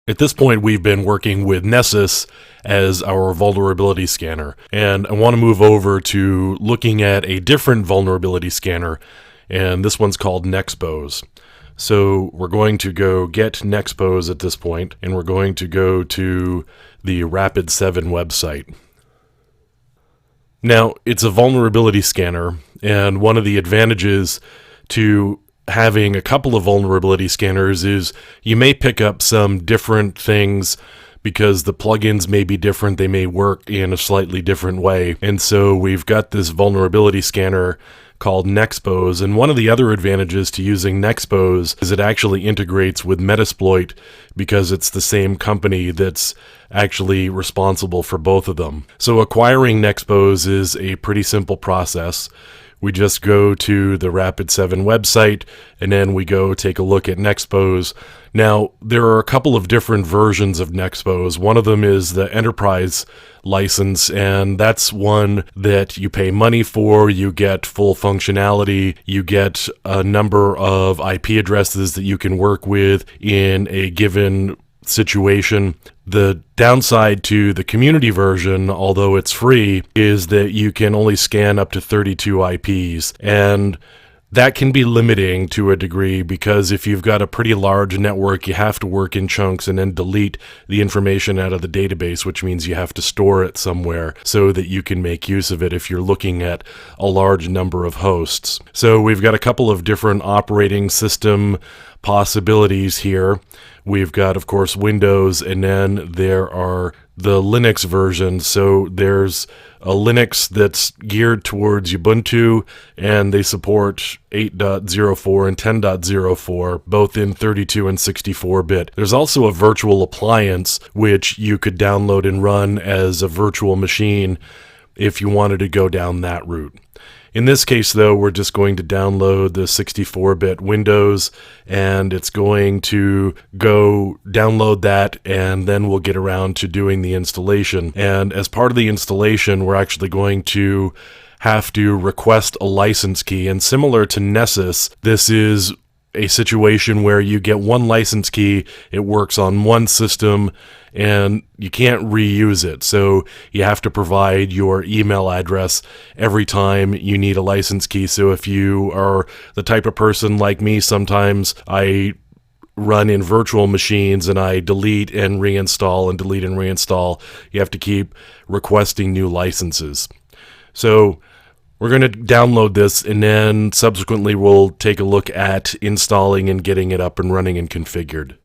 At this point, we've been working with Nessus as our vulnerability scanner, and I want to move over to looking at a different vulnerability scanner, and this one's called Nexpose. So we're going to go get Nexpose at this point, and we're going to go to the Rapid7 website. Now, it's a vulnerability scanner, and one of the advantages to having a couple of vulnerability scanners is you may pick up some different things because the plugins may be different, they may work in a slightly different way. And so we've got this vulnerability scanner called Nexpose, and one of the other advantages to using Nexpose is it actually integrates with Metasploit because it's the same company that's actually responsible for both of them. So acquiring Nexpose is a pretty simple process. We just go to the Rapid7 website, and then we go take a look at Nexpose. Now, there are a couple of different versions of Nexpose. One of them is the Enterprise license, and that's one that you pay money for, you get full functionality, you get a number of IP addresses that you can work with in a given situation. The downside to the community version, although it's free, is that you can only scan up to 32 IPs, and that can be limiting to a degree because if you've got a pretty large network, you have to work in chunks and then delete the information out of the database, which means you have to store it somewhere so that you can make use of it if you're looking at a large number of hosts. So we've got a couple of different operating system possibilities here. We've got, of course, Windows, and then there are the Linux versions. So there's a Linux that's geared towards Ubuntu, and they support 8.04 and 10.04, both in 32 and 64-bit. There's also a virtual appliance, which you could download and run as a virtual machine if you wanted to go down that route. In this case, though, we're just going to download the 64-bit Windows, and it's going to go download that, and then we'll get around to doing the installation. And as part of the installation, we're actually going to have to request a license key. And similar to Nessus, this is a situation where you get one license key, it works on one system, and you can't reuse it. So you have to provide your email address every time you need a license key. So if you are the type of person like me, sometimes I run in virtual machines and I delete and reinstall and delete and reinstall. You have to keep requesting new licenses. So we're going to download this, and then subsequently we'll take a look at installing and getting it up and running and configured.